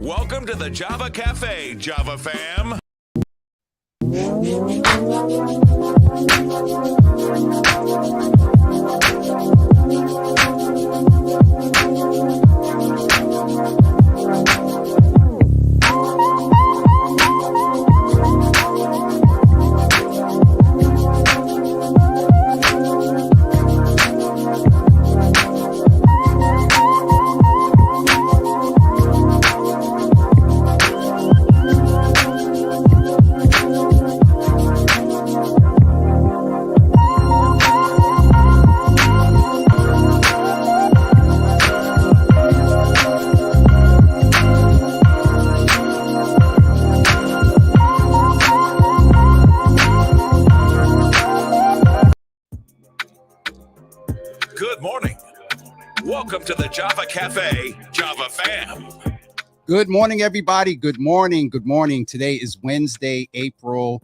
Welcome to the Java Cafe, Java fam. Good morning. Welcome to the Java Cafe, Java fam. Good morning, everybody. Good morning. Good morning. Today is Wednesday, April.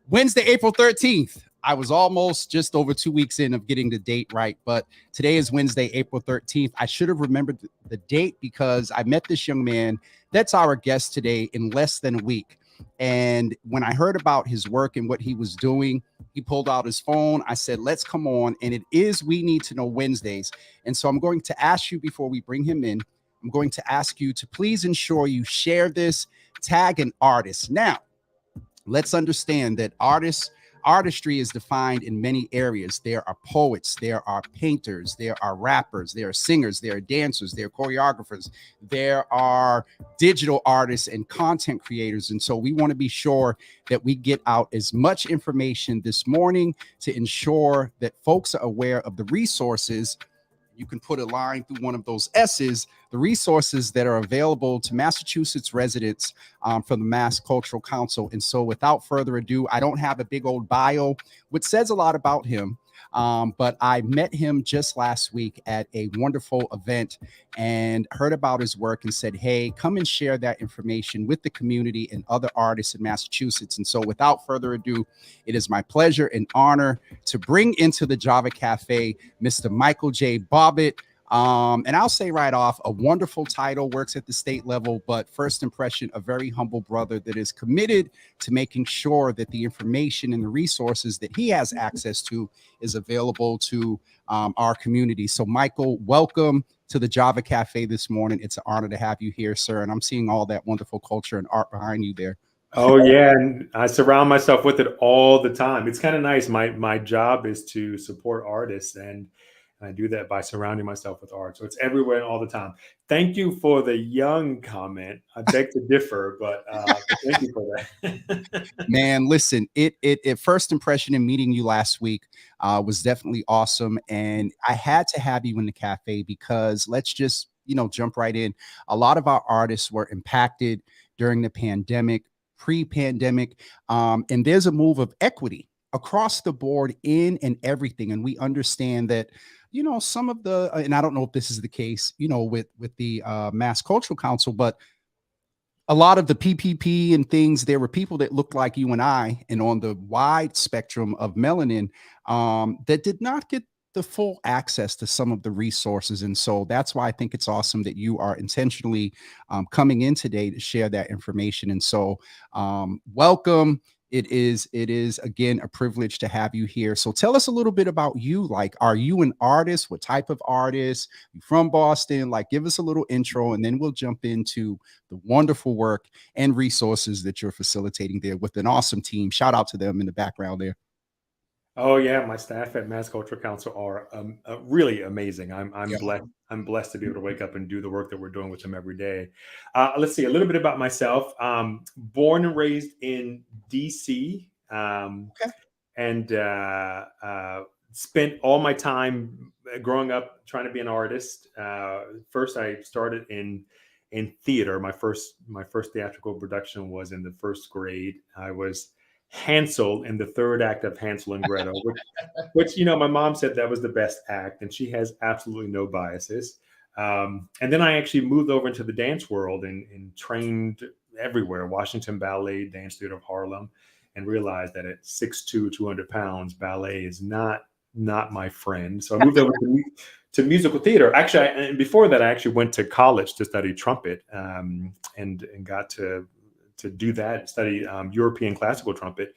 Wednesday, April 13th. I was almost just over 2 weeks in of getting the date right, but today is Wednesday, April 13th. I should have remembered the date because I met this young man that's our guest today in less than a week. And when I heard about his work and what he was doing, he pulled out his phone. I said, let's come on. And it is We Need to Know Wednesdays. And so I'm going to ask you before we bring him in, I'm going to ask you to please ensure you share this, tag an artist. Now, let's understand that artistry is defined in many areas. There are poets, there are painters, there are rappers, there are singers, there are dancers, there are choreographers, there are digital artists and content creators. And so we want to be sure that we get out as much information this morning to ensure that folks are aware of the resources. You can put a line through one of those S's, the resources that are available to Massachusetts residents from the Mass Cultural Council. And so without further ado, I don't have a big old bio, which says a lot about him. But I met him just last week at a wonderful event and heard about his work and said, hey, come and share that information with the community and other artists in Massachusetts. And so without further ado, it is my pleasure and honor to bring into the Java Cafe, Mr. Michael J. Bobbitt. And I'll say right off, a wonderful title, works at the state level, but first impression, a very humble brother that is committed to making sure that the information and the resources that he has access to is available to our community. So Michael, welcome to the Java Cafe this morning. It's an honor to have you here, sir. And I'm seeing all that wonderful culture and art behind you there. Oh yeah, and I surround myself with it all the time. It's kind of nice. My job is to support artists, and I do that by surrounding myself with art. So it's everywhere and all the time. Thank you for the young comment. I beg to differ, but thank you for that. Man, listen, it first impression in meeting you last week was definitely awesome. And I had to have you in the cafe because let's just, jump right in. A lot of our artists were impacted during the pandemic, pre-pandemic, and there's a move of equity across the board in and everything. And we understand that, some of the, and I don't know if this is the case, with the Mass Cultural Council, but a lot of the PPP and things, there were people that looked like you and I, and on the wide spectrum of melanin, that did not get the full access to some of the resources. And so that's why I think it's awesome that you are intentionally coming in today to share that information. And so welcome. It is again a privilege to have you here. So tell us a little bit about you. Like, are you an artist? What type of artist? You from Boston? Like, give us a little intro, and then we'll jump into the wonderful work and resources that you're facilitating there with an awesome team. Shout out to them in the background there. Oh yeah, my staff at Mass Cultural Council are really amazing. I'm blessed. I'm blessed to be able to wake up and do the work that we're doing with them every day. Let's see a little bit about myself. Born and raised in DC, and spent all my time growing up trying to be an artist. First, I started in theater. My first theatrical production was in the first grade. I was Hansel in the third act of Hansel and Gretel, which my mom said that was the best act, and she has absolutely no biases. And then I actually moved over into the dance world and trained everywhere, Washington Ballet, Dance Theater of Harlem, and realized that at 6'2", 200 pounds, ballet is not not my friend. So I moved over to musical theater. Actually, and before that, I actually went to college to study trumpet, and got to do that, study European classical trumpet.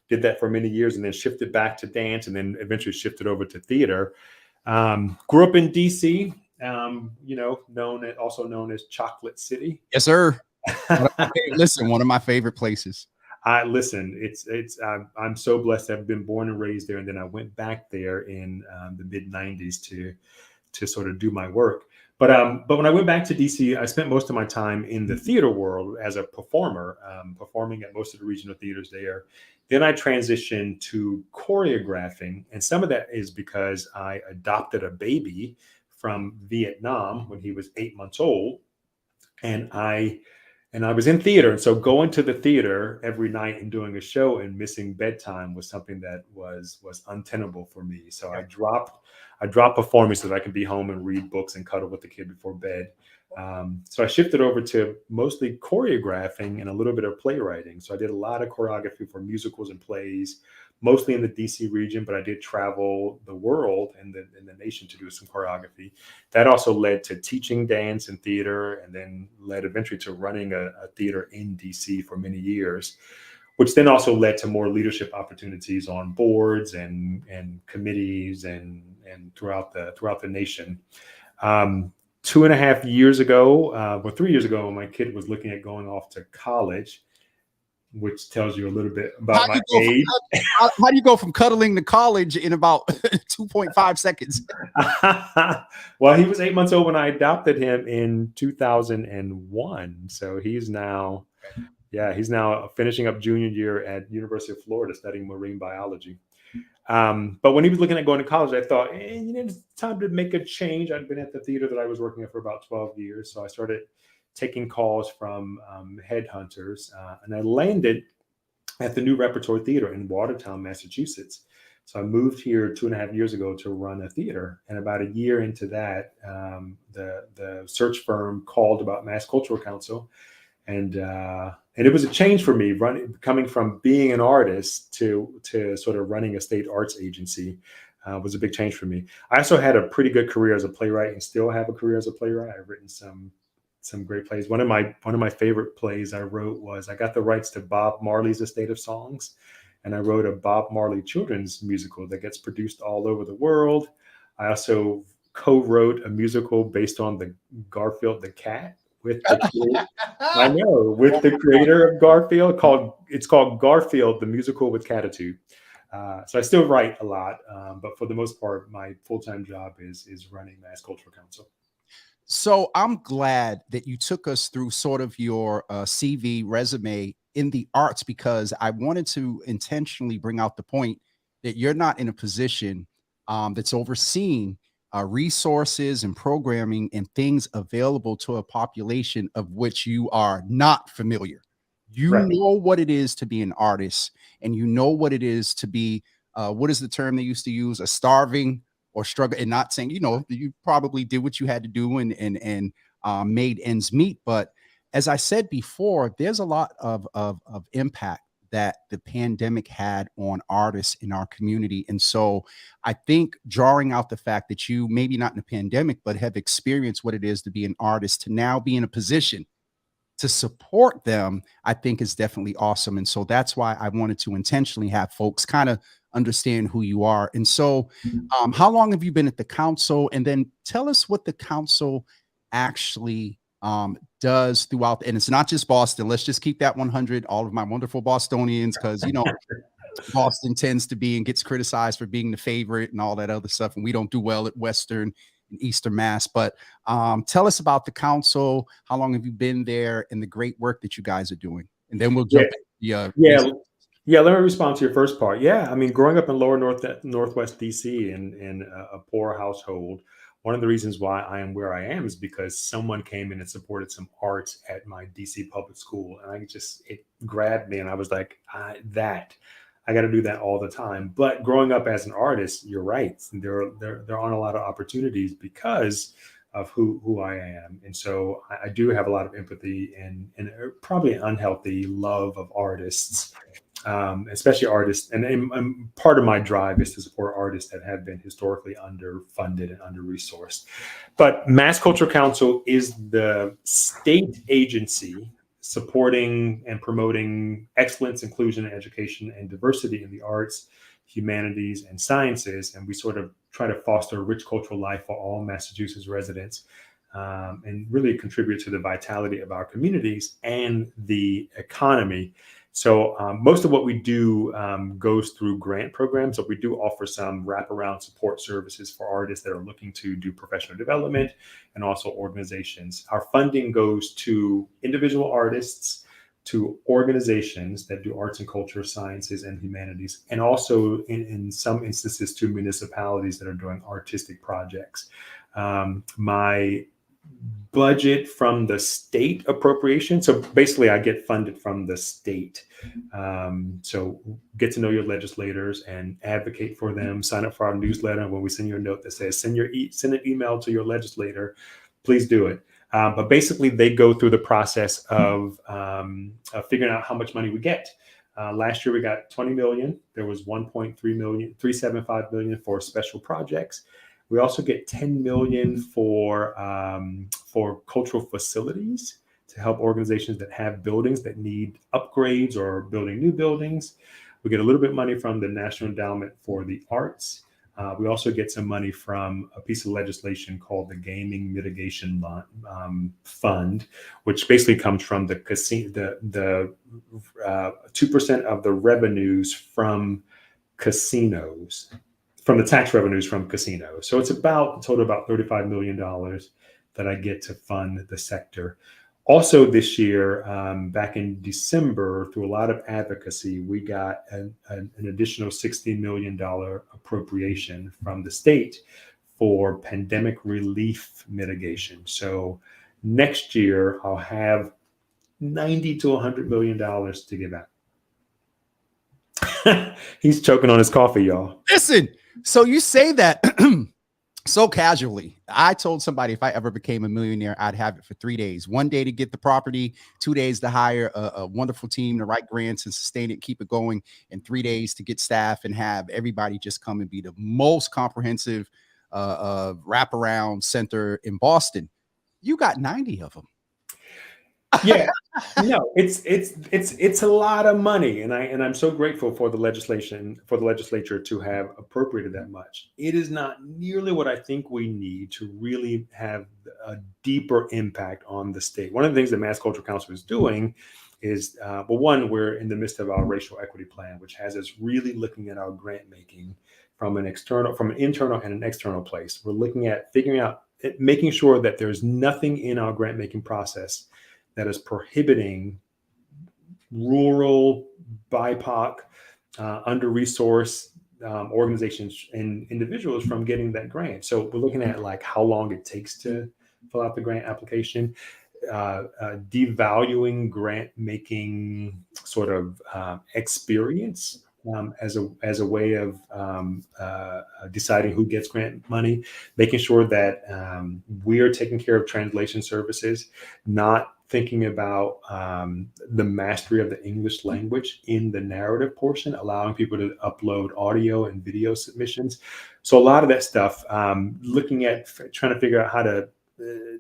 Did that for many years, and then shifted back to dance, and then eventually shifted over to theater. Grew up in DC, also known as Chocolate City. Yes, sir. Listen, one of my favorite places. I'm so blessed to have been born and raised there, and then I went back there in the mid '90s to sort of do my work. But when I went back to DC, I spent most of my time in the theater world as a performer, performing at most of the regional theaters there. Then I transitioned to choreographing, and some of that is because I adopted a baby from Vietnam when he was 8 months old, and I was in theater. And so going to the theater every night and doing a show and missing bedtime was something that was untenable for me. So I dropped performing so that I could be home and read books and cuddle with the kid before bed. So I shifted over to mostly choreographing and a little bit of playwriting. So I did a lot of choreography for musicals and plays, mostly in the DC region, but I did travel the world and the nation to do some choreography. That also led to teaching dance and theater, and then led eventually to running a theater in DC for many years, which then also led to more leadership opportunities on boards and committees and throughout the nation. 2.5 years ago, 3 years ago, when my kid was looking at going off to college, which tells you a little bit about my age. How do you go from cuddling to college in about 2.5 seconds? Well, he was 8 months old when I adopted him in 2001. So he's now finishing up junior year at University of Florida studying marine biology. But when he was looking at going to college, I thought, it's time to make a change. I'd been at the theater that I was working at for about 12 years. So I started taking calls from headhunters, and I landed at the New Repertory Theater in Watertown, Massachusetts. So I moved here 2.5 years ago to run a theater. And about a year into that, the search firm called about Mass Cultural Council. And it was a change for me, coming from being an artist to sort of running a state arts agency. Was a big change for me. I also had a pretty good career as a playwright, and still have a career as a playwright. I've written some great plays. One of my favorite plays I wrote was, I got the rights to Bob Marley's Estate of Songs, and I wrote a Bob Marley children's musical that gets produced all over the world. I also co-wrote a musical based on the Garfield the cat with the creator of Garfield. It's called Garfield the Musical with Catitude. So I still write a lot, but for the most part, my full-time job is running Mass Cultural Council. So I'm glad that you took us through sort of your CV resume in the arts, because I wanted to intentionally bring out the point that you're not in a position that's overseeing resources and programming and things available to a population of which you are not familiar. You Right. know what it is to be an artist, and you know what it is to be, what is the term they used to use, a starving or struggle, and not saying, you probably did what you had to do and made ends meet. But as I said before, there's a lot of impact that the pandemic had on artists in our community. And so I think drawing out the fact that you, maybe not in a pandemic, but have experienced what it is to be an artist, to now be in a position to support them, I think is definitely awesome. And so that's why I wanted to intentionally have folks kind of understand who you are. And so how long have you been at the council? And then tell us what the council actually does throughout, and it's not just Boston. Let's just keep that 100, all of my wonderful Bostonians, because Boston tends to be and gets criticized for being the favorite and all that other stuff, and we don't do well at Western and Eastern Mass. But tell us about the council. How long have you been there, and the great work that you guys are doing? And then we'll jump let me respond to your first part. I mean, growing up in lower northwest DC in a poor household, one of the reasons why I am where I am is because someone came in and supported some arts at my DC public school. And it grabbed me, and I was like, I got to do that all the time. But growing up as an artist, you're right. There aren't a lot of opportunities because of who I am. And so I do have a lot of empathy and probably an unhealthy love of artists. especially artists. And part of my drive is to support artists that have been historically underfunded and under-resourced. But Mass Culture Council is the state agency supporting and promoting excellence, inclusion, education, and diversity in the arts, humanities, and sciences. And we sort of try to foster a rich cultural life for all Massachusetts residents, and really contribute to the vitality of our communities and the economy. So most of what we do goes through grant programs, but we do offer some wraparound support services for artists that are looking to do professional development, and also organizations. Our funding goes to individual artists, to organizations that do arts and culture, sciences, and humanities, and also in some instances to municipalities that are doing artistic projects. My budget from the state appropriation. So basically I get funded from the state. So get to know your legislators and advocate for them, sign up for our newsletter. When we send you a note that says, send an email to your legislator, please do it. But basically they go through the process of figuring out how much money we get. Last year we got 20 million. There was 375 million for special projects. We also get 10 million for cultural facilities to help organizations that have buildings that need upgrades or building new buildings. We get a little bit of money from the National Endowment for the Arts. We also get some money from a piece of legislation called the Gaming Mitigation Fund, which basically comes from the 2% of the revenues from casinos, from the tax revenues from casinos. So it's about total about $35 million that I get to fund the sector. Also this year, back in December, through a lot of advocacy, we got an additional $60 million appropriation from the state for pandemic relief mitigation. So next year, I'll have $90 to $100 million to give out. He's choking on his coffee, y'all. Listen, so you say that so casually. I told somebody if I ever became a millionaire, I'd have it for 3 days. 1 day to get the property, 2 days to hire a wonderful team to write grants and sustain it, keep it going, and 3 days to get staff and have everybody just come and be the most comprehensive wraparound center in Boston. You got 90 of them. Yeah, no, it's a lot of money, and I'm so grateful for the legislature to have appropriated that much. It is not nearly what I think we need to really have a deeper impact on the state. One of the things that Mass Culture Council is doing is, well, one, we're in the midst of our racial equity plan, which has us really looking at our grant making from an internal and an external place. We're looking at figuring out, making sure that there's nothing in our grant making process that is prohibiting rural, BIPOC, under-resourced organizations and individuals from getting that grant. So we're looking at like how long it takes to fill out the grant application, devaluing grant making sort of experience as a way of deciding who gets grant money, making sure that we're taking care of translation services, not thinking about the mastery of the English language in the narrative portion, allowing people to upload audio and video submissions. So a lot of that stuff, looking at trying to figure out how to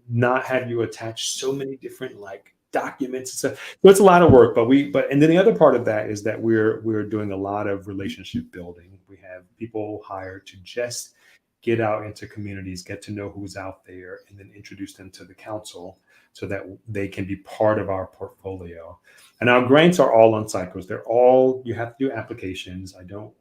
not have you attach so many different like documents and stuff. So it's a lot of work, and then the other part of that is that we're doing a lot of relationship building. We have people hired to just get out into communities, get to know who's out there, and then introduce them to the council so that they can be part of our portfolio. And our grants are all on cycles. You have to do applications. I don't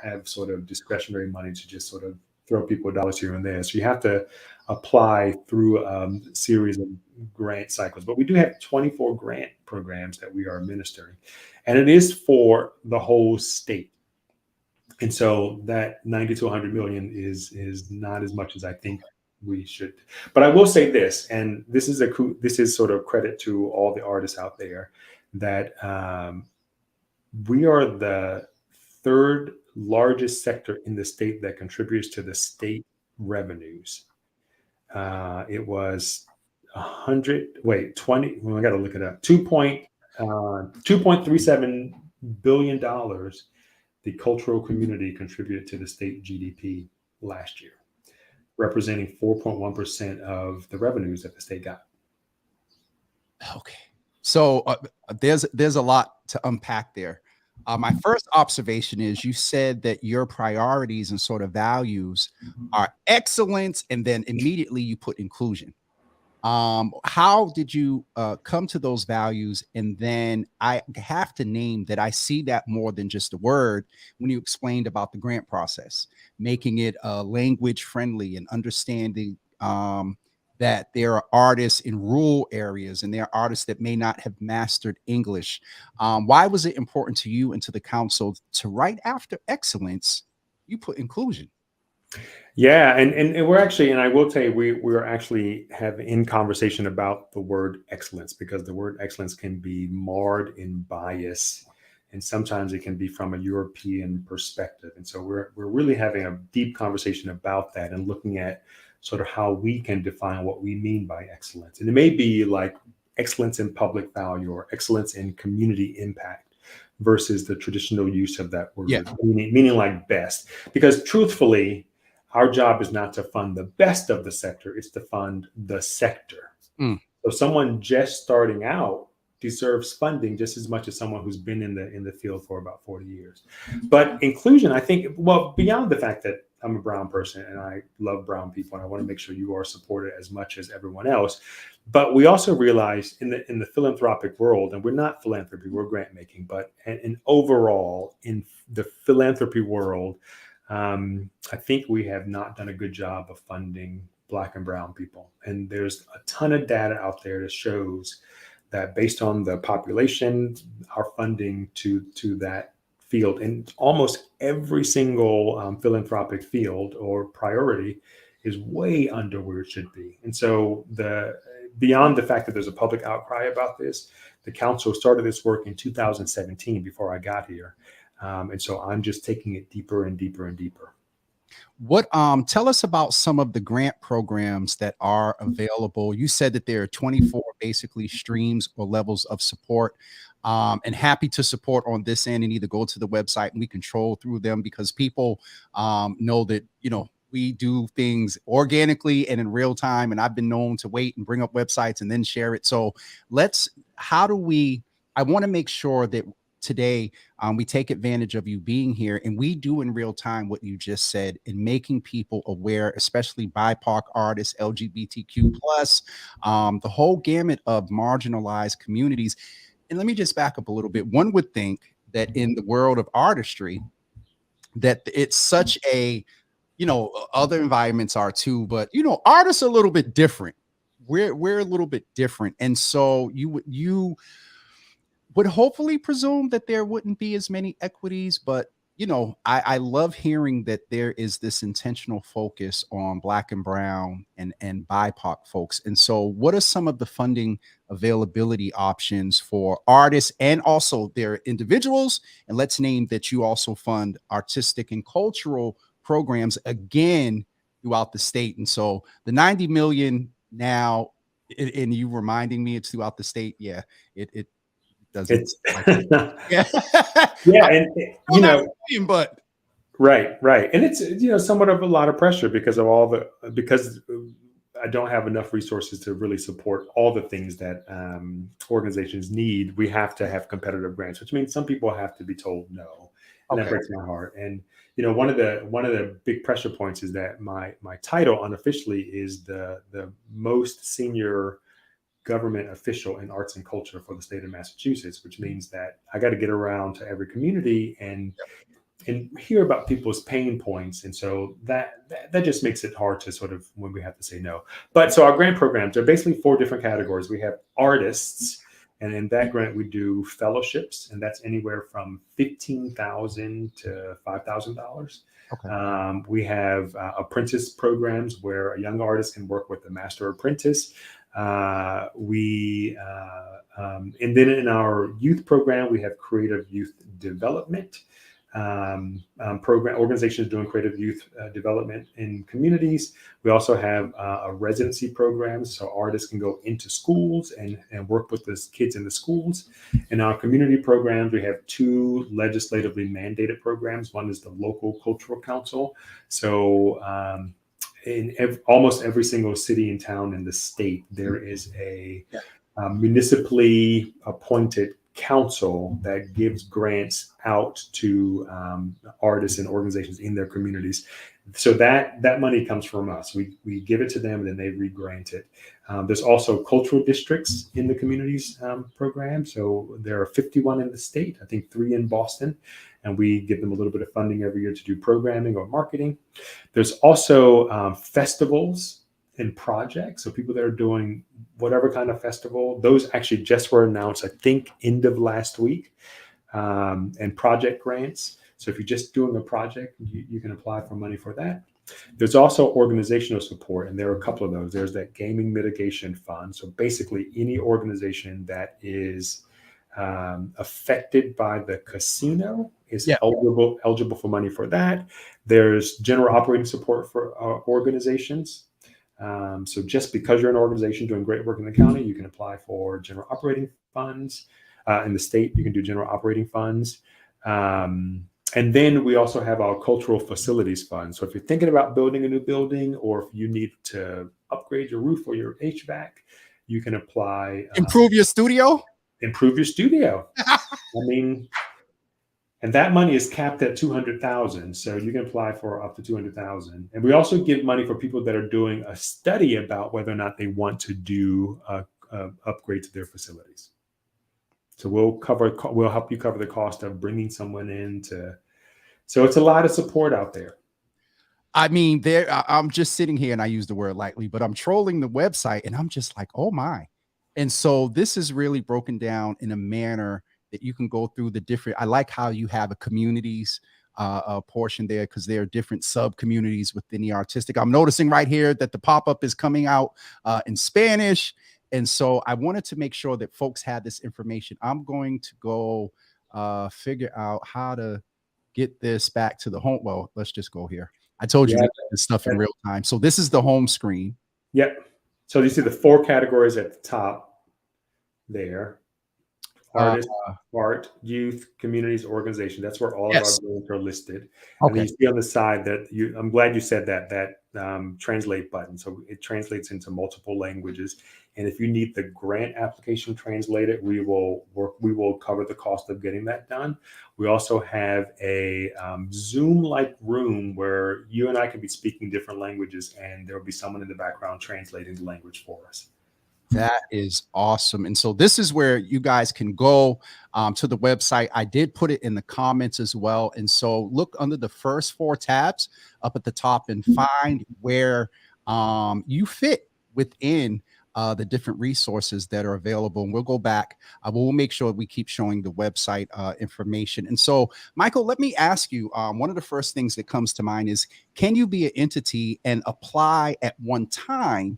have sort of discretionary money to just sort of throw people dollars here and there. So you have to apply through a series of grant cycles. But we do have 24 grant programs that we are administering. And it is for the whole state. And so that 90 to 100 million is not as much as I think we should. But I will say this, and this is sort of credit to all the artists out there, that we are the third largest sector in the state that contributes to the state revenues. It was 2.37 billion the cultural community contributed to the state GDP last year, representing 4.1% of the revenues that the state got. Okay. So there's a lot to unpack there. My first observation is you said that your priorities and sort of values are excellence, and then immediately you put inclusion. How did you come to those values? And then I have to name that I see that more than just a word when you explained about the grant process, making it language friendly and understanding that there are artists in rural areas and there are artists that may not have mastered English. Why was it important to you and to the council to right after excellence, you put inclusion? Yeah, and we're actually, and I will tell you, we're actually have in conversation about the word excellence, because the word excellence can be marred in bias, and sometimes it can be from a European perspective. And so we're really having a deep conversation about that and looking at sort of how we can define what we mean by excellence. And it may be like excellence in public value or excellence in community impact versus the traditional use of that word, Yeah. meaning like best. Because truthfully, our job is not to fund the best of the sector, it's to fund the sector. Mm. So someone just starting out deserves funding just as much as someone who's been in the field for about 40 years. But inclusion, I think, well, beyond the fact that I'm a brown person and I love brown people and I want to make sure you are supported as much as everyone else, but we also realize in the philanthropic world, and we're not philanthropy, we're grant making, but in overall in the philanthropy world, I think we have not done a good job of funding Black and brown people. And there's a ton of data out there that shows that based on the population, our funding to that field in almost every single philanthropic field or priority is way under where it should be. And so beyond the fact that there's a public outcry about this, the council started this work in 2017 before I got here. And so I'm just taking it deeper and deeper and deeper. What tell us about some of the grant programs that are available. You said that there are 24 basically streams or levels of support, and happy to support on this end, and either go to the website and we control through them, because people know that, you know, we do things organically and in real time, and I've been known to wait and bring up websites and then share it. So I want to make sure that today we take advantage of you being here, and we do in real time what you just said in making people aware, especially BIPOC artists, LGBTQ plus, the whole gamut of marginalized communities. And let me just back up a little bit. One would think that in the world of artistry, that it's such a, you know, other environments are too, but you know, artists are a little bit different. We're a little bit different. And so you would hopefully presume that there wouldn't be as many equities, but you know, I love hearing that there is this intentional focus on Black and brown and BIPOC folks. And so what are some of the funding availability options for artists and also their individuals? And let's name that you also fund artistic and cultural programs again throughout the state. And so the 90 million now, and you reminding me it's throughout the state. Yeah, it doesn't. It's Yeah. yeah, and you know, but right, and it's, you know, somewhat of a lot of pressure because I don't have enough resources to really support all the things that organizations need. We have to have competitive grants, which means some people have to be told no, and that breaks my heart. And you know, one of the big pressure points is that my title unofficially is the most senior government official in arts and culture for the state of Massachusetts, which means that I got to get around to every community and hear about people's pain points. And so that just makes it hard to sort of, when we have to say no. But so our grant programs are basically 4 different categories. We have artists, and in that grant we do fellowships, and that's anywhere from $15,000 to $5,000. Okay. We have apprentice programs where a young artist can work with a master apprentice. And then in our youth program, we have creative youth development. program organizations doing creative youth development in communities. We also have a residency program, so artists can go into schools and work with the kids in the schools. In our community programs, we have 2 legislatively mandated programs. One is the local cultural council. So in almost every single city and town in the state, there is a municipally appointed council that gives grants out to artists and organizations in their communities. So that money comes from us. We give it to them, and then they re-grant it. There's also cultural districts in the communities program. So there are 51 in the state, I think 3 in Boston, and we give them a little bit of funding every year to do programming or marketing. There's also festivals and projects. So people that are doing whatever kind of festival, those actually just were announced, I think, end of last week, and project grants. So if you're just doing a project, you can apply for money for that. There's also organizational support, and there are a couple of those. There's that gaming mitigation fund. So basically any organization that is affected by the casino is eligible for money for that. There's general operating support for organizations. So just because you're an organization doing great work in the county, you can apply for general operating funds. In the state, you can do general operating funds. And then we also have our cultural facilities fund. So if you're thinking about building a new building, or if you need to upgrade your roof or your HVAC, you can apply. Improve your studio? Improve your studio. I mean, and that money is capped at $200,000. So you can apply for up to $200,000. And we also give money for people that are doing a study about whether or not they want to do a upgrade to their facilities. So we'll help you cover the cost of bringing someone in to. So it's a lot of support out there. I mean, I'm just sitting here, and I use the word lightly, but I'm trolling the website, and I'm just like, oh my. And so this is really broken down in a manner that you can go through the different. I like how you have a communities portion there, because there are different sub communities within the artistic. I'm noticing right here that the pop-up is coming out in Spanish. And so I wanted to make sure that folks had this information. I'm going to go figure out how to get this back to the home. Well, let's just go here. I told you this stuff in real time. So this is the home screen. Yep. So you see the 4 categories at the top there. Artists, art, youth, communities, organization. That's where all of our grants are listed. Okay. And then you see on the side that I'm glad you said that translate button. So it translates into multiple languages. And if you need the grant application translated, we will cover the cost of getting that done. We also have a Zoom-like room where you and I can be speaking different languages, and there will be someone in the background translating the language for us. That is awesome. And so this is where you guys can go to the website. I did put it in the comments as well. And so look under the first 4 tabs up at the top and find where you fit within the different resources that are available. And we'll go back. We'll make sure we keep showing the website information. And so, Michael, let me ask you, one of the first things that comes to mind is, can you be an entity and apply at one time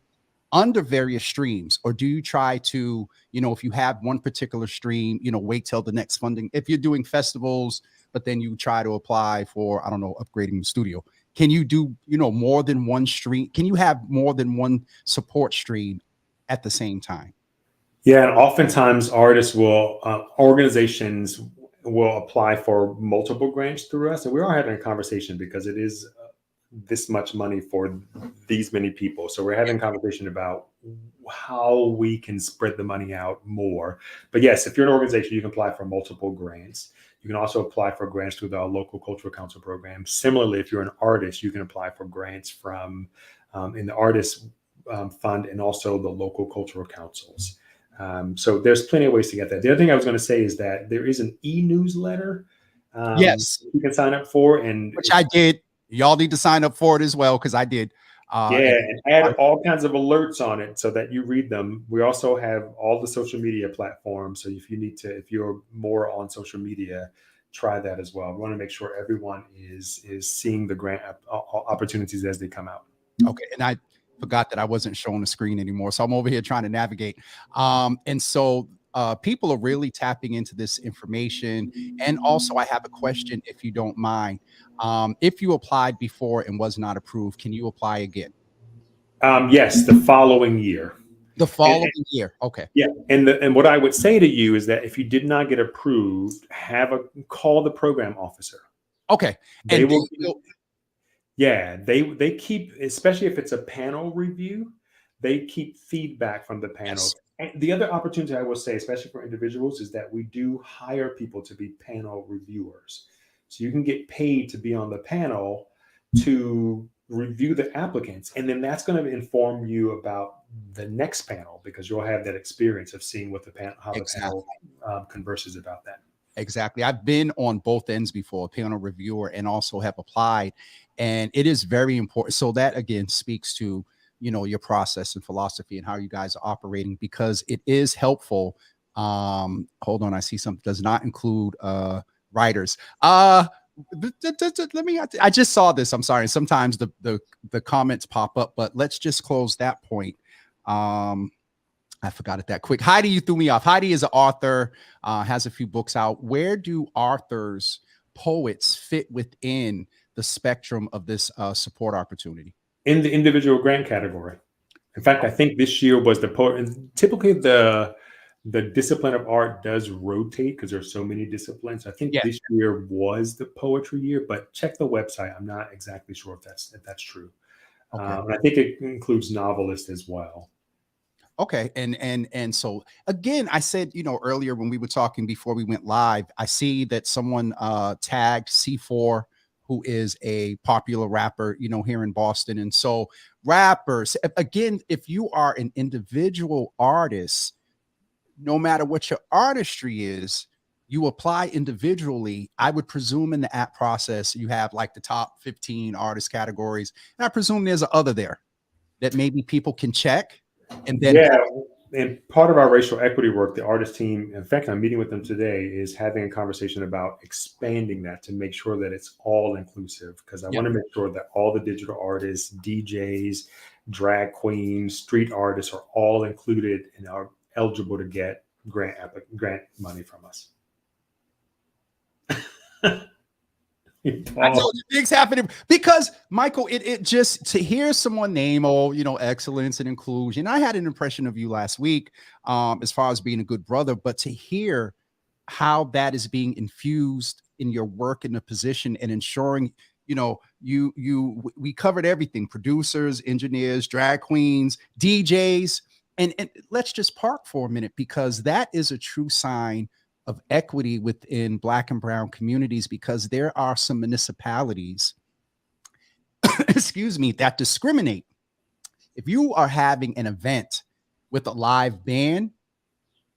under various streams? Or do you try to, if you have one particular stream, wait till the next funding? If you're doing festivals, but then you try to apply for, I don't know, upgrading the studio, can you do, more than one stream? Can you have more than one support stream at the same time? Yeah, and oftentimes artists organizations will apply for multiple grants through us. And we are having a conversation because it is this much money for these many people. So we're having a conversation about how we can spread the money out more. But yes, if you're an organization, you can apply for multiple grants. You can also apply for grants through the local cultural council program. Similarly, if you're an artist, you can apply for grants from in the artist fund and also the local cultural councils. So there's plenty of ways to get that. The other thing I was going to say is that there is an e-newsletter yes, you can sign up for, and which I did. Y'all need to sign up for it as well, because I did. And add all kinds of alerts on it so that you read them. We also have all the social media platforms. So if you're more on social media, try that as well. We want to make sure everyone is seeing the grant opportunities as they come out. Okay. And I forgot that I wasn't showing the screen anymore. So I'm over here trying to navigate. And so People are really tapping into this information. And also, I have a question, if you don't mind. If you applied before and was not approved, can you apply again? Yes, the following year. The And, following year. Okay. yeah, and what I would say to you is that if you did not get approved, call the program officer. Okay. They And will. Yeah, they keep, especially if it's a panel review, they keep feedback from the panel. yes. And the other opportunity I will say, especially for individuals, is that we do hire people to be panel reviewers. So you can get paid to be on the panel to review the applicants. And then that's going to inform you about the next panel, because you'll have that experience of seeing what the panel, how the Exactly. panel converses about that. Exactly. I've been on both ends before, a panel reviewer, and also have applied. And it is very important. So that again speaks to, your process and philosophy and how you guys are operating, because it is helpful. Hold on, I see something does not include writers. Let me, I just saw this. I'm sorry. Sometimes the comments pop up, but let's just close that point. I forgot it that quick. Heidi, you threw me off. Heidi is an author, has a few books out. Where do authors, poets fit within the spectrum of this support opportunity? In the individual grant category. In fact, I think this year was the poet. Typically, the discipline of art does rotate because there's so many disciplines. I think Yeah. this year was the poetry year, but check the website. I'm not exactly sure if that's true. Okay. And I think it includes novelists as well. Okay. And so again, I said, earlier when we were talking before we went live, I see that someone tagged C4, who is a popular rapper, here in Boston. And so rappers, again, if you are an individual artist, no matter what your artistry is, you apply individually. I would presume in the app process, you have like the top 15 artist categories. And I presume there's a other there that maybe people can check. And then, yeah, and part of our racial equity work, the artist team, in fact, I'm meeting with them today, is having a conversation about expanding that to make sure that it's all inclusive. Because I want to make sure that all the digital artists, DJs, drag queens, street artists are all included and are eligible to get grant money from us. I told you things happening because Michael, it just to hear someone name, excellence and inclusion. I had an impression of you last week, as far as being a good brother, but to hear how that is being infused in your work in the position and ensuring, we covered everything: producers, engineers, drag queens, DJs, and let's just park for a minute, because that is a true sign of equity within Black and brown communities, because there are some municipalities, excuse me, that discriminate. If you are having an event with a live band,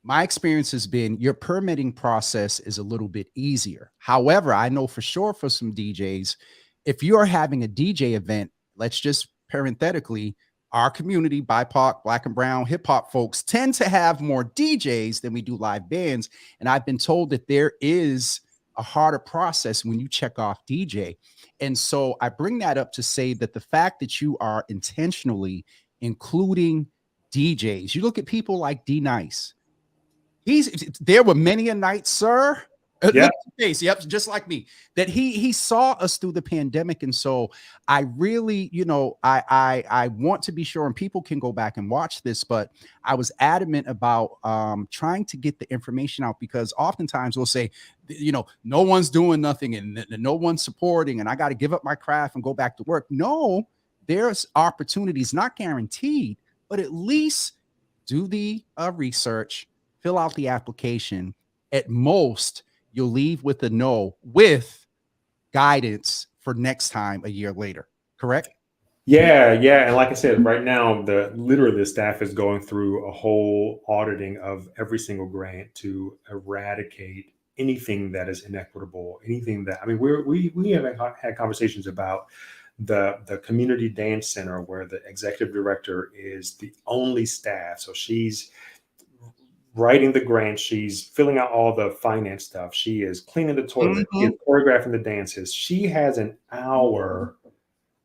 my experience has been your permitting process is a little bit easier. However, I know for sure for some DJs, if you are having a DJ event, let's just parenthetically, our community, BIPOC, Black and brown hip hop folks tend to have more DJs than we do live bands. And I've been told that there is a harder process when you check off DJ. And so I bring that up to say that the fact that you are intentionally including DJs, you look at people like D Nice. There were many a night, sir. Yeah. Face, yep, just like me. That he saw us through the pandemic, and so I really, I want to be sure, and people can go back and watch this, but I was adamant about trying to get the information out, because oftentimes we'll say, no one's doing nothing and no one's supporting, and I got to give up my craft and go back to work. No, there's opportunities, not guaranteed, but at least do the research, fill out the application. At most, you'll leave with a no, with guidance for next time a year later. Correct? Yeah. And like I said, right now, literally the staff is going through a whole auditing of every single grant to eradicate anything that is inequitable, anything that, we have had conversations about the community dance center, where the executive director is the only staff. So she's writing the grant, she's filling out all the finance stuff, she is cleaning the toilet, she's choreographing the dances. She has an hour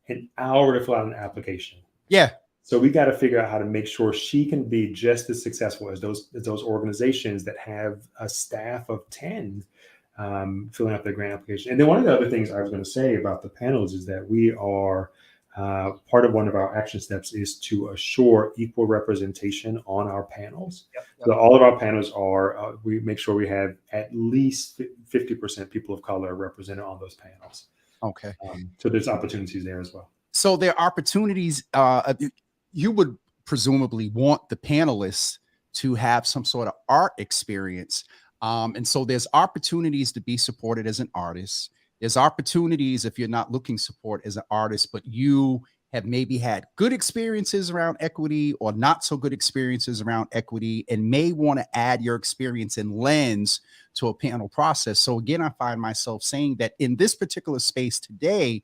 to fill out an application. Yeah. So we got to figure out how to make sure she can be just as successful as those organizations that have a staff of 10 filling out their grant application. And then one of the other things I was going to say about the panels is that we are part of one of our action steps is to assure equal representation on our panels. Yep. So all of our panels are, we make sure we have at least 50% people of color represented on those panels. Okay. So there's opportunities there as well. So there are opportunities. You would presumably want the panelists to have some sort of art experience. And so there's opportunities to be supported as an artist. There's opportunities if you're not looking support as an artist, but you have maybe had good experiences around equity or not so good experiences around equity and may want to add your experience and lens to a panel process. So again, I find myself saying that in this particular space today,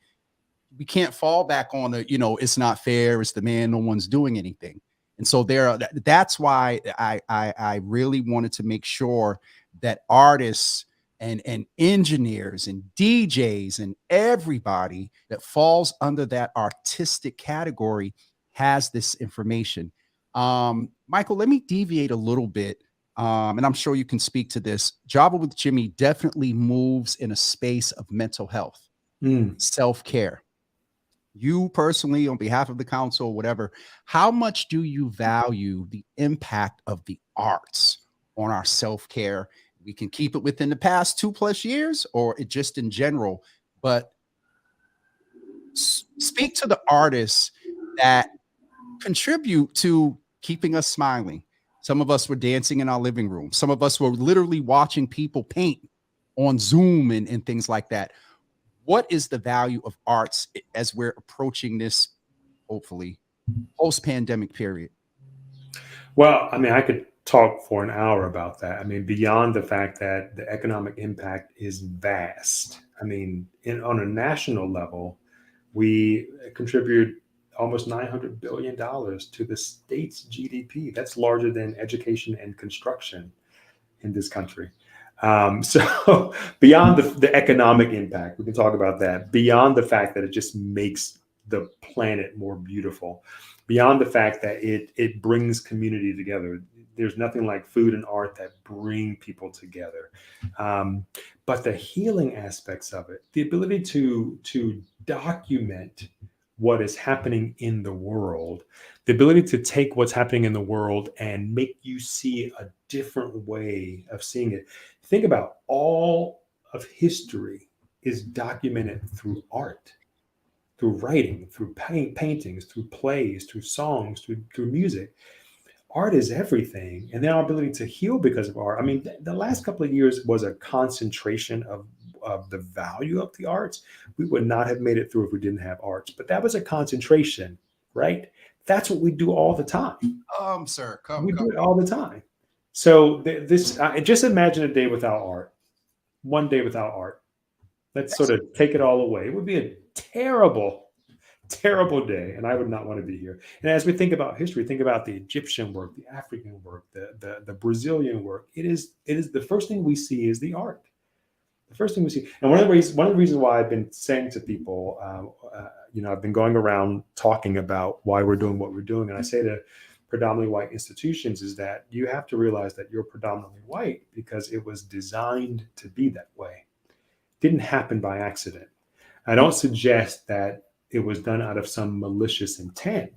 we can't fall back on the, it's not fair, it's the man, no one's doing anything. And so that's why I really wanted to make sure that artists and engineers and DJs and everybody that falls under that artistic category has this information. Michael, let me deviate a little bit. And I'm sure you can speak to this. Java with Jimmy definitely moves in a space of mental health, self-care. You personally, on behalf of the council, whatever, how much do you value the impact of the arts on our self-care? We can keep it within the past 2+ years or it just in general, but speak to the artists that contribute to keeping us smiling. Some of us were dancing in our living room. Some of us were literally watching people paint on Zoom and things like that. What is the value of arts as we're approaching this, hopefully, post-pandemic period? Well, I mean, I could talk for an hour about that. I mean, beyond the fact that the economic impact is vast. I mean, on a national level, we contribute almost $900 billion to the state's GDP. That's larger than education and construction in this country. So beyond the economic impact, we can talk about that, beyond the fact that it just makes the planet more beautiful, beyond the fact that it brings community together. There's nothing like food and art that bring people together. But the healing aspects of it, the ability to document what is happening in the world, the ability to take what's happening in the world and make you see a different way of seeing it. Think about all of history is documented through art, through writing, through paintings, through plays, through songs, through music. Art is everything. And then our ability to heal because of art. I mean, the last couple of years was a concentration of the value of the arts. We would not have made it through if we didn't have arts, but that was a concentration, right? That's what we do all the time. Sir, we do it all the time. So just imagine a day without art, one day without art. Let's sort of take it all away. It would be a terrible, terrible day. And I would not want to be here. And as we think about history, think about the Egyptian work, the African work, the Brazilian work. It is the first thing we see is the art. The first thing we see. And one of the reasons why I've been saying to people, I've been going around talking about why we're doing what we're doing. And I say to predominantly white institutions is that you have to realize that you're predominantly white because it was designed to be that way. It didn't happen by accident. I don't suggest that it was done out of some malicious intent,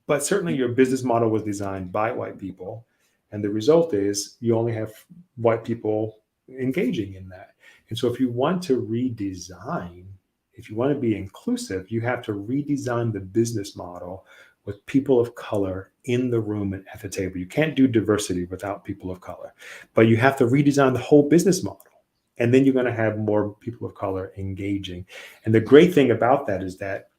but certainly your business model was designed by white people. And the result is you only have white people engaging in that. And so if you want to redesign, if you want to be inclusive, you have to redesign the business model with people of color in the room and at the table. You can't do diversity without people of color, but you have to redesign the whole business model. And then you're going to have more people of color engaging. And the great thing about that is that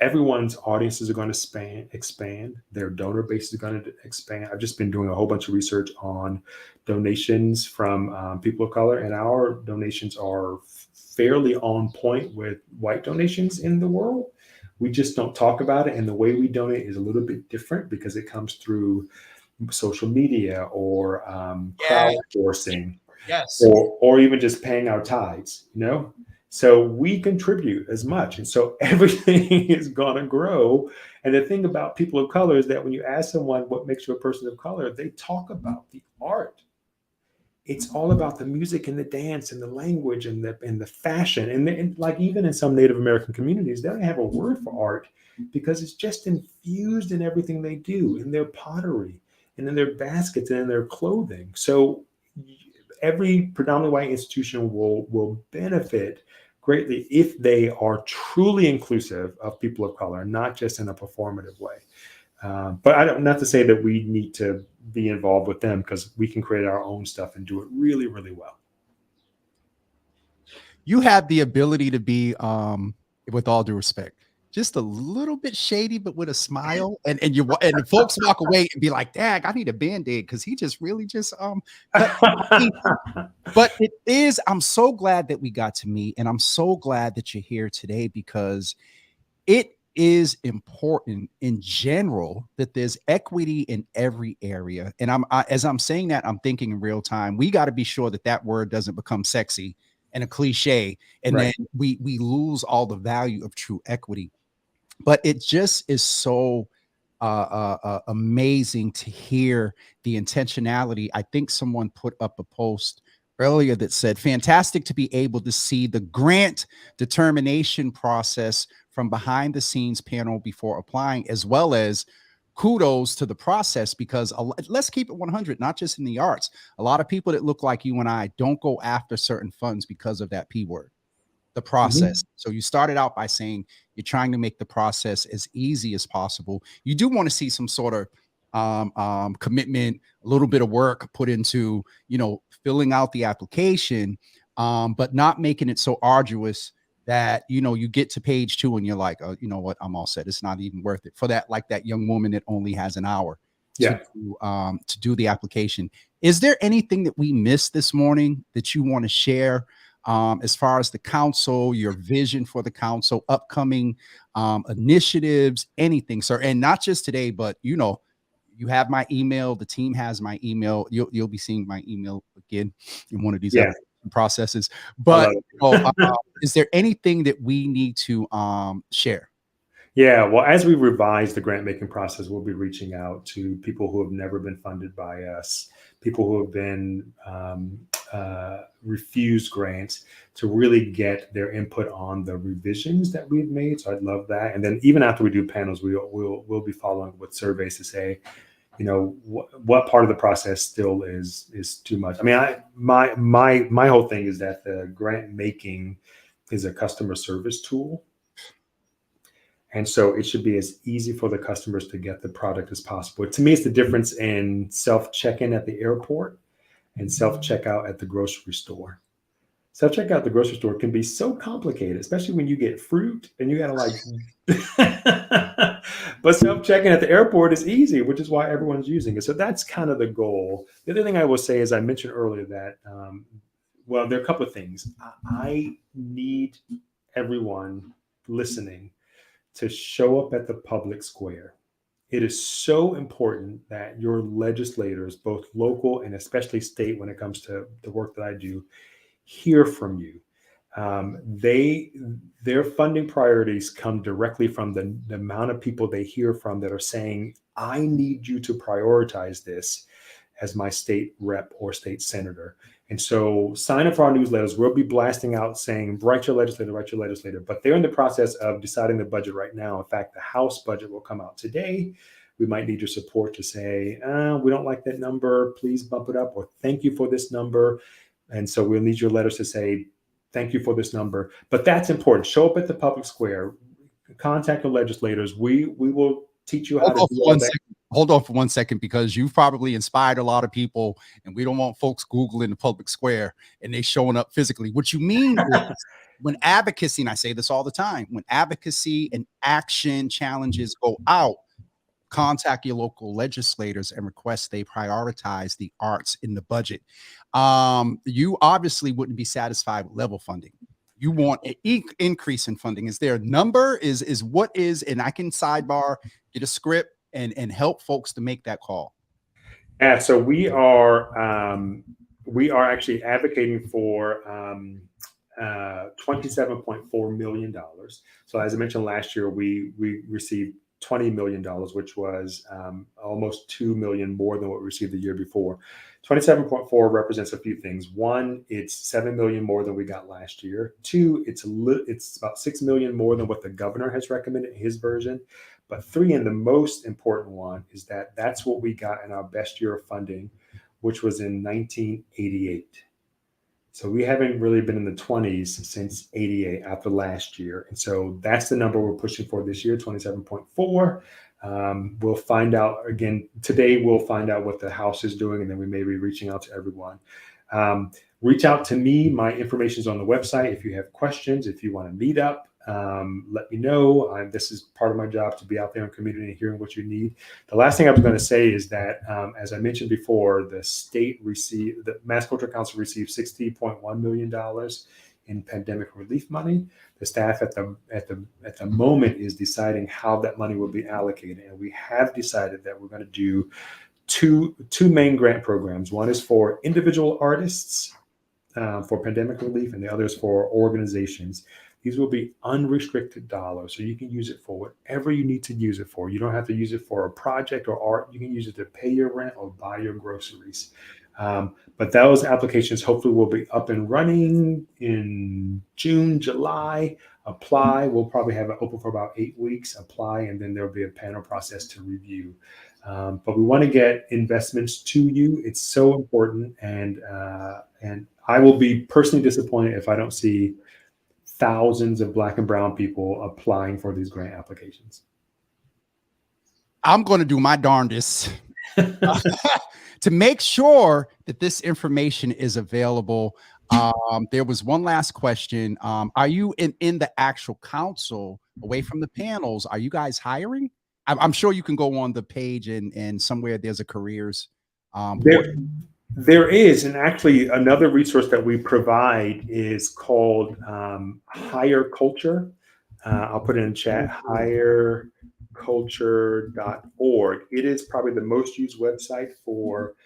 everyone's audiences are going to expand. Their donor base is going to expand. I've just been doing a whole bunch of research on donations from people of color, and our donations are fairly on point with white donations in the world. We just don't talk about it. And the way we donate is a little bit different because it comes through social media or crowdsourcing. Yes. Or even just paying our tithes, So we contribute as much. And so everything is going to grow. And the thing about people of color is that when you ask someone what makes you a person of color, they talk about the art. It's all about the music and the dance and the language and the fashion. And like even in some Native American communities, they don't have a word for art because it's just infused in everything they do, in their pottery and in their baskets and in their clothing. So every predominantly white institution will benefit greatly if they are truly inclusive of people of color, not just in a performative way. But I don't, not to say that we need to be involved with them, because we can create our own stuff and do it really, really well. You have the ability to be, with all due respect, just a little bit shady, but with a smile. And the folks walk away and be like, "Dag, I need a band-aid because he just really just But it is. I'm so glad that we got to meet, and I'm so glad that you're here today because it is important in general that there's equity in every area. And as I'm saying that, I'm thinking in real time, we got to be sure that that word doesn't become sexy and a cliche, and Right. then we lose all the value of true equity. But it just is so amazing to hear the intentionality. I think someone put up a post earlier that said, fantastic to be able to see the grant determination process from behind the scenes panel before applying, as well as kudos to the process, because let's keep it 100, not just in the arts. A lot of people that look like you and I don't go after certain funds because of that P word, the process. So you started out by saying you're trying to make the process as easy as possible. You do want to see some sort of commitment, a little bit of work put into, filling out the application, but not making it so arduous that, you get to page 2 and you're like, oh, you know what, I'm all set. It's not even worth it for that. Like that young woman that only has an hour to do the application. Is there anything that we missed this morning that you want to share? As far as the council, your vision for the council, upcoming initiatives, anything, sir. And not just today, but you have my email. The team has my email. You'll be seeing my email again in one of these processes. But is there anything that we need to share? Yeah, well, as we revise the grant making process, we'll be reaching out to people who have never been funded by us, people who have been refused grants, to really get their input on the revisions that we've made. So I'd love that. And then even after we do panels, we'll be following with surveys to say, what part of the process still is too much. I mean, my whole thing is that the grant making is a customer service tool. And so it should be as easy for the customers to get the product as possible. To me, it's the difference in self-check-in at the airport and self-checkout at the grocery store. Self-checkout at the grocery store can be so complicated, especially when you get fruit and you got to but self-check-in at the airport is easy, which is why everyone's using it. So that's kind of the goal. The other thing I will say is I mentioned earlier that, well, there are a couple of things. I need everyone listening to show up at the public square. It is so important that your legislators, both local and especially state, when it comes to the work that I do, hear from you. Their funding priorities come directly from the amount of people they hear from that are saying, I need you to prioritize this as my state rep or state senator. And so sign up for our newsletters. We'll be blasting out saying, write your legislator. But they're in the process of deciding the budget right now. In fact, the House budget will come out today. We might need your support to say, we don't like that number. Please bump it up, or thank you for this number. And so we'll need your letters to say, thank you for this number. But that's important. Show up at the public square. Contact the legislators. We will teach you how to do all that. Hold on for 1 second, because you've probably inspired a lot of people, and we don't want folks Googling the public square and they showing up physically. What you mean is, when advocacy, and I say this all the time, when advocacy and action challenges go out, contact your local legislators and request they prioritize the arts in the budget. You obviously wouldn't be satisfied with level funding. You want an increase in funding. Is there a number? Is what is, and I can sidebar, get a script, and help folks to make that call. Yeah, so we are actually advocating for $27.4 million. So as I mentioned last year, we received $20 million, which was almost $2 million more than what we received the year before. 27.4 represents a few things. One, it's $7 million more than we got last year. Two, it's about $6 million more than what the governor has recommended in his version. But three, and the most important one, is that that's what we got in our best year of funding, which was in 1988. So we haven't really been in the 20s since 88 after last year. And so that's the number we're pushing for this year, 27.4. We'll find out again today. We'll find out what the House is doing, and then we may be reaching out to everyone. Reach out to me. My information is on the website. If you have questions, if you want to meet up, let me know. This is part of my job, to be out there in community and hearing what you need. The last thing I was going to say is that, as I mentioned before, the Mass Culture Council received $60.1 million in pandemic relief money. The staff at the moment is deciding how that money will be allocated, and we have decided that we're going to do two main grant programs. One is for individual artists for pandemic relief, and the other is for organizations. These will be unrestricted dollars, so you can use it for whatever you need to use it for. You don't have to use it for a project or art. You can use it to pay your rent or buy your groceries. But those applications hopefully will be up and running in June, July. Apply. We'll probably have it open for about 8 weeks. Apply, and then there'll be a panel process to review. But we want to get investments to you. It's so important, and I will be personally disappointed if I don't see thousands of Black and brown people applying for these grant applications. I'm going to do my darndest to make sure that this information is available. There was one last question. Are you in the actual council, away from the panels? Are you guys hiring? I'm sure you can go on the page and somewhere there's a careers. There is, and actually another resource that we provide is called Higher Culture. I'll put it in chat, higherculture.org. It is probably the most used website for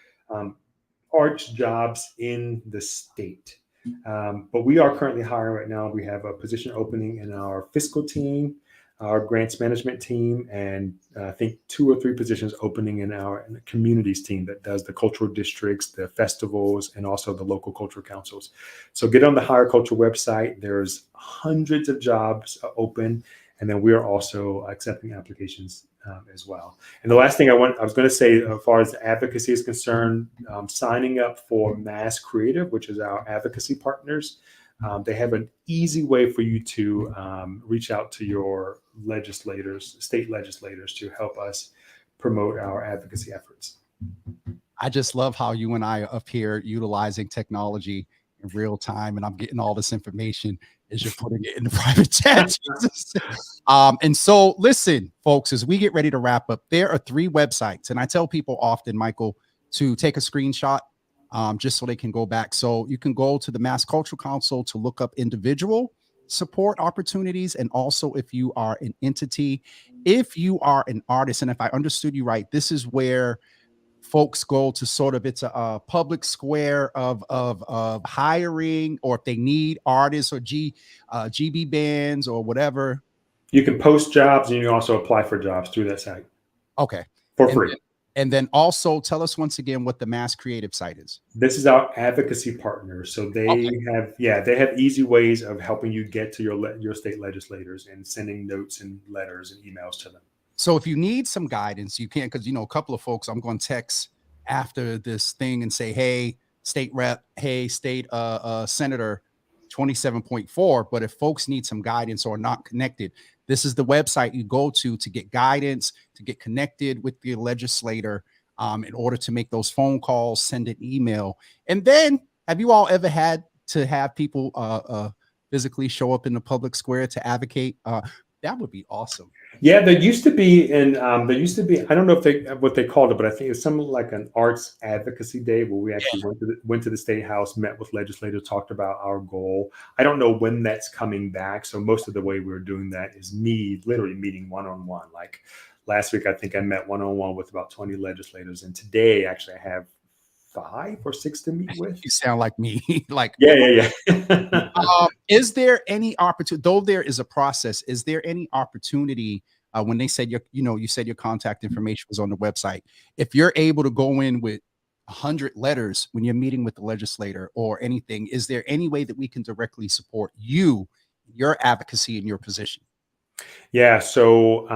arts jobs in the state. But we are currently hiring right now. We have a position opening in our fiscal team, our grants management team, and I think 2 or 3 positions opening in our communities team that does the cultural districts, the festivals, and also the local cultural councils. So get on the Higher Culture website. There's hundreds of jobs open, and then we are also accepting applications as well. And the last thing I was going to say, as far as advocacy is concerned, signing up for Mass Creative, which is our advocacy partners. They have an easy way for you to reach out to your legislators, state legislators, to help us promote our advocacy efforts. I just love how you and I are up here utilizing technology in real time, and I'm getting all this information as you're putting it in the private chat. And so listen, folks, as we get ready to wrap up, there are 3 websites, and I tell people often, Michael, to take a screenshot just so they can go back. So you can go to the Mass Cultural Council to look up individual support opportunities, and also if you are an entity, if you are an artist, and if I understood you right, this is where folks go to sort of, it's a public square of hiring, or if they need artists or GB bands or whatever. You can post jobs, and you can also apply for jobs through that site. Okay. For free. And then also tell us once again what the Mass Creative site is. This is our advocacy partner. So they have easy ways of helping you get to your state legislators and sending notes and letters and emails to them. So if you need some guidance, you can, because, a couple of folks I'm going to text after this thing and say, hey, state rep, hey, state senator, 27.4. But if folks need some guidance or not connected, this is the website you go to get guidance, to get connected with the legislator in order to make those phone calls, send an email. And then, have you all ever had to have people physically show up in the public square to advocate? That would be awesome. Yeah, there used to be, I don't know if what they called it, but I think it's something like an arts advocacy day where we actually went to the State House, met with legislators, talked about our goal. I don't know when that's coming back. So most of the way we're doing that is me literally meeting one-on-one. Like last week, I think I met one-on-one with about 20 legislators. And today, actually, I have 5 or 6 to meet with. You sound like me. Like, Yeah. is there any opportunity, though there is a process, is there any opportunity when they said you said your contact information was on the website, if you're able to go in with 100 letters when you're meeting with the legislator or anything, is there any way that we can directly support you, your advocacy, and your position? Yeah, so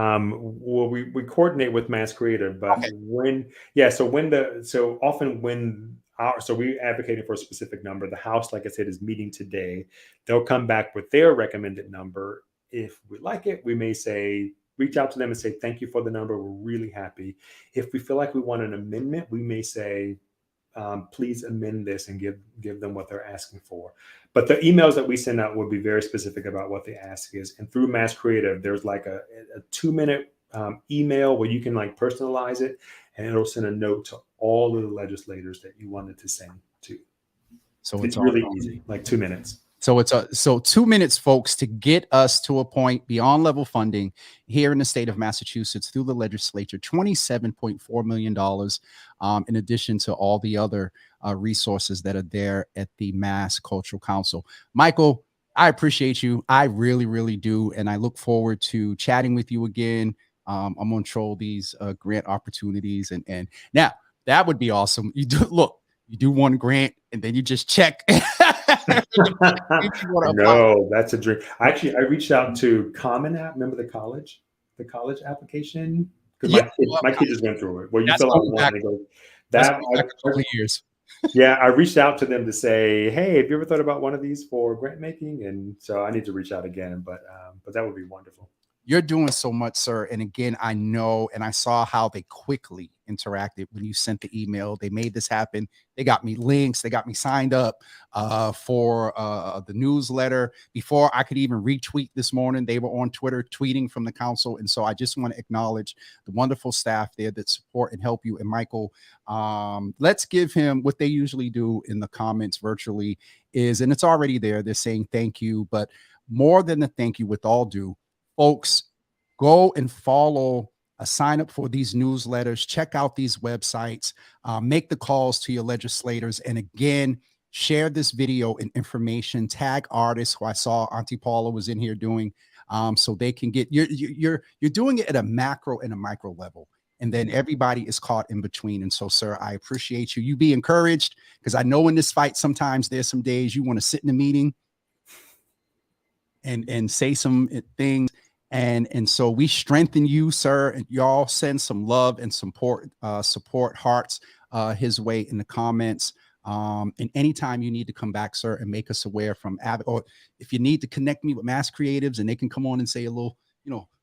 well, we coordinate with Mass Creative, but Okay. so often when we advocating for a specific number. The House, like I said, is meeting today. They'll come back with their recommended number. If we like it, we may say reach out to them and say thank you for the number. We're really happy. If we feel like we want an amendment, we may say please amend this and give them what they're asking for. But the emails that we send out will be very specific about what the ask is. And through Mass Creative, there's like a 2-minute email where you can like personalize it, and it'll send a note to all of the legislators that you wanted to send to. So it's really easy, like 2 minutes. So it's 2 minutes, folks, to get us to a point beyond level funding here in the state of Massachusetts through the legislature, $27.4 million, in addition to all the other resources that are there at the Mass Cultural Council. Michael, I appreciate you. I really, really do. And I look forward to chatting with you again. I'm going to troll these grant opportunities. And now that would be awesome. You do one grant and then you just check. No, that's a dream. Actually, I reached out to Common App. Remember the college application? Because my kid just went through it. Where you fill out one and it goes. That years. Yeah, I reached out to them to say, hey, have you ever thought about one of these for grant making? And so I need to reach out again, but that would be wonderful. You're doing so much, sir. And again, I know, and I saw how they quickly interacted when you sent the email. They made this happen. They got me links. They got me signed up for the newsletter before I could even retweet this morning. They were on Twitter tweeting from the council. And so I just want to acknowledge the wonderful staff there that support and help you. And Michael, let's give him what they usually do in the comments virtually is, and it's already there. They're saying thank you, but more than the thank you, with all due, folks, go and follow, sign up for these newsletters, check out these websites, make the calls to your legislators. And again, share this video and information, tag artists who I saw Auntie Paula was in here doing, so they can get, you're doing it at a macro and a micro level. And then everybody is caught in between. And so, sir, I appreciate you. You be encouraged, because I know in this fight, sometimes there's some days you want to sit in a meeting and say some things. And so we strengthen you, sir, and y'all send some love and support hearts his way in the comments. And anytime you need to come back, sir, and make us aware from or if you need to connect me with Mass Creatives and they can come on and say a little,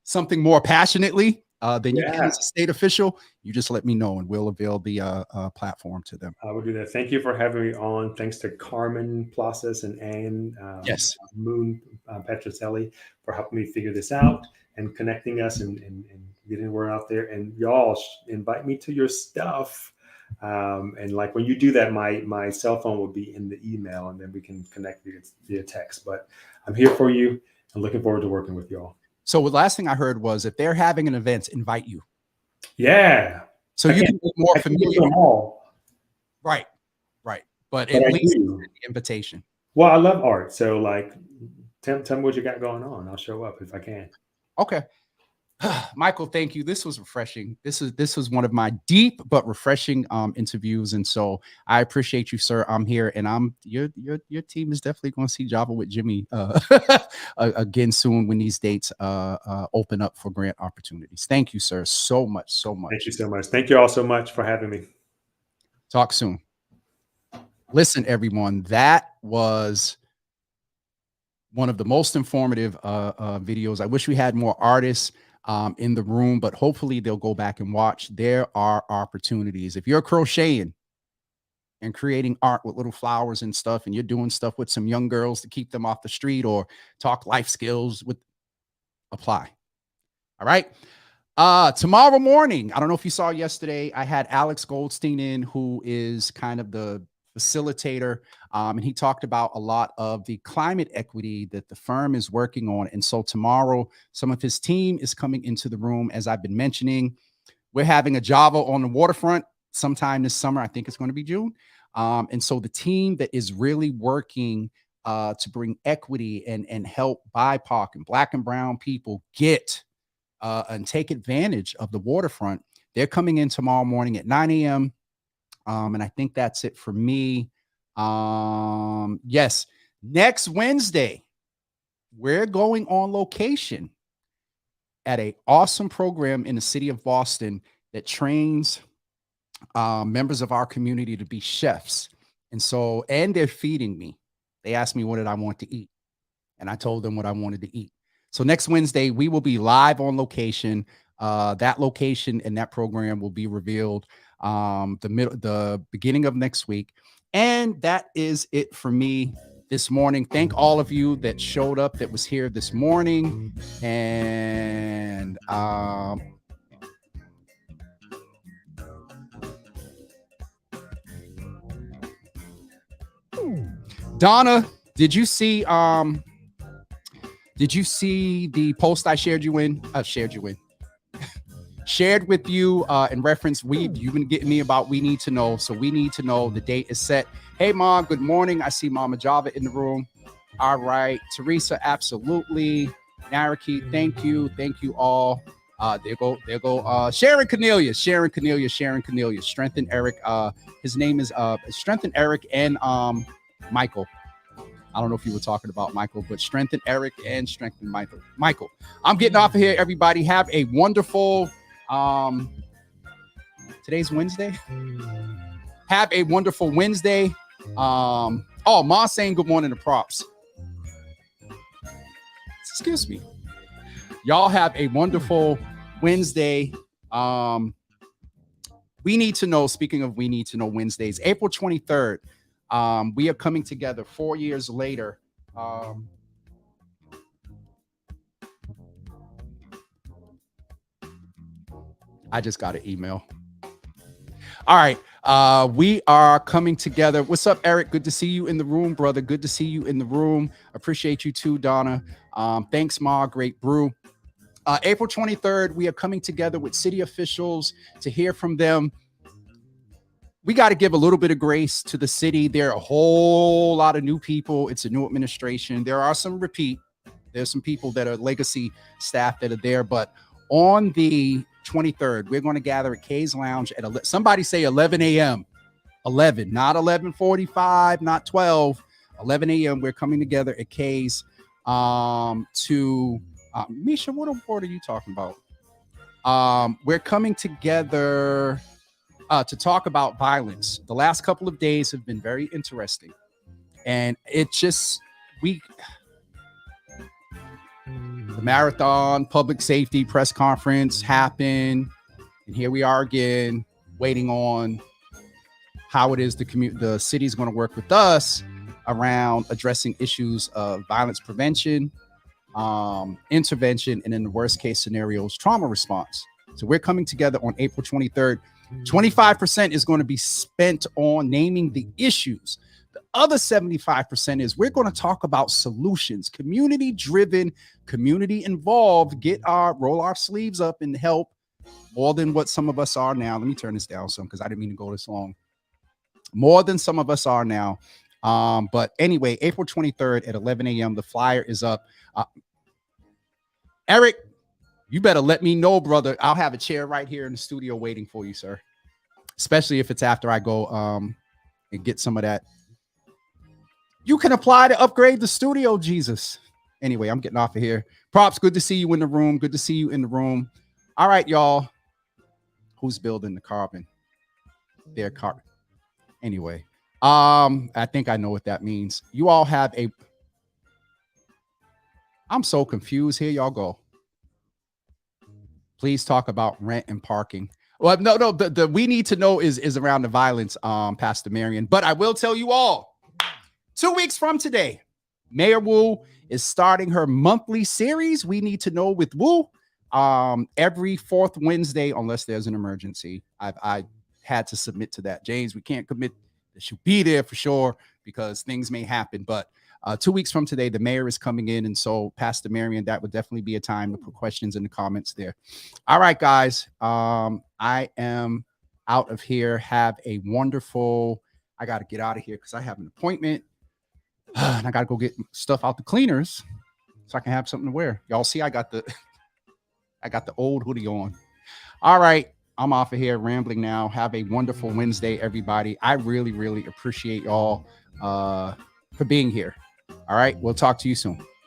something more passionately than you can as a state official, you just let me know and we'll avail the platform to them. I will do that. Thank you for having me on. Thanks to Carmen Plazas and Ann Moon Petrocelli for helping me figure this out and connecting us and getting the word out there. And y'all invite me to your stuff. And like when you do that, my cell phone will be in the email and then we can connect via text. But I'm here for you and looking forward to working with y'all. So the last thing I heard was if they're having an event, invite you. Yeah. So you can be more familiar. Right. But at least the invitation. Well, I love art. So like, tell me what you got going on. I'll show up if I can. Okay. Michael, thank you. This was refreshing. This was one of my deep but refreshing interviews, and so I appreciate you, sir. I'm here, and your team is definitely going to see Java with Jimmy again soon when these dates open up for grant opportunities. Thank you, sir, so much. Thank you so much. Thank you all so much for having me. Talk soon. Listen, everyone, that was one of the most informative videos. I wish we had more artists in the room, but hopefully they'll go back and watch. There are opportunities. If you're crocheting and creating art with little flowers and stuff, and you're doing stuff with some young girls to keep them off the street or talk life skills apply. All right. Tomorrow morning, I don't know if you saw yesterday, I had Alex Goldstein in, who is kind of the facilitator, and he talked about a lot of the climate equity that the firm is working on. And so tomorrow, some of his team is coming into the room. As I've been mentioning, we're having a Java on the waterfront sometime this summer. I think it's going to be June. And so the team that is really working to bring equity and help BIPOC and Black and brown people get and take advantage of the waterfront, they're coming in tomorrow morning at 9 a.m. And I think that's it for me. Yes, next Wednesday, we're going on location at an awesome program in the city of Boston that trains members of our community to be chefs. And so, and they're feeding me. They asked me what did I want to eat, and I told them what I wanted to eat. So next Wednesday, we will be live on location. That location and that program will be revealed the beginning of next week. And that is it for me this morning. Thank all of you that showed up, that was here this morning. And Donna, did you see the post I shared with you in reference? You've been getting me about We Need to Know. So We Need to Know, the date is set. Hey Mom, good morning. I see Mama Java in the room. All right. Teresa, absolutely. Naraki, thank you all. There go Sharon Cornelia, Strengthen Eric. His name is Strengthen Eric and Michael. I don't know if you were talking about Michael, but Strengthen Eric and Strengthen Michael. I'm getting off of here, everybody. Have a wonderful today's Wednesday. Have a wonderful Wednesday. Ma saying good morning to Props. Excuse me. Y'all have a wonderful Wednesday. We Need to Know, speaking of We Need to Know Wednesdays, April 23rd. We are coming together 4 years later. I just got an email. All right. We are coming together. What's up, Eric? Good to see you in the room, brother. Good to see you in the room. Appreciate you too, Donna. Thanks, Ma. Great brew. April 23rd, we are coming together with city officials to hear from them. We got to give a little bit of grace to the city. There are a whole lot of new people. It's a new administration. There are some repeat. There's some people that are legacy staff that are there. But on the 23rd, we're going to gather at Kay's Lounge at somebody say 11 a.m. 11, not 11:45, not 12. 11 a.m. We're coming together at Kay's to Misha. What award are you talking about? We're coming together to talk about violence. The last couple of days have been very interesting, and the marathon public safety press conference happened, and here we are again waiting on how it is the city is going to work with us around addressing issues of violence prevention, intervention, and in the worst case scenarios, trauma response. So we're coming together on April 23rd. 25% is going to be spent on naming the issues. The other 75% is we're going to talk about solutions, community driven, community involved, roll our sleeves up and help more than what some of us are now. Let me turn this down some because I didn't mean to go this long. More than some of us are now. But anyway, April 23rd at 11 a.m. The flyer is up. Eric, you better let me know, brother. I'll have a chair right here in the studio waiting for you, sir. Especially if it's after I go and get some of that. You can apply to upgrade the studio, Jesus. Anyway, I'm getting off of here. Props, good to see you in the room. Good to see you in the room. All right, y'all. Who's building the carbon? Their carbon. Anyway, I think I know what that means. You all have I'm so confused. Here y'all go. Please talk about rent and parking. Well, no, the We Need to Know is around the violence, Pastor Marion. But I will tell you all, 2 weeks from today, Mayor Wu is starting her monthly series, We Need to Know with Wu, every fourth Wednesday, unless there's an emergency. I had to submit to that. James, we can't commit that she'll be there for sure because things may happen. But 2 weeks from today, the mayor is coming in. And so, Pastor Marion, that would definitely be a time to put questions in the comments there. All right, guys. I am out of here. Have a wonderful, I got to get out of here because I have an appointment and I got to go get stuff out the cleaners so I can have something to wear. Y'all see, I got the old hoodie on. All right. I'm off of here rambling now. Have a wonderful Wednesday, everybody. I really, really appreciate y'all for being here. All right. We'll talk to you soon.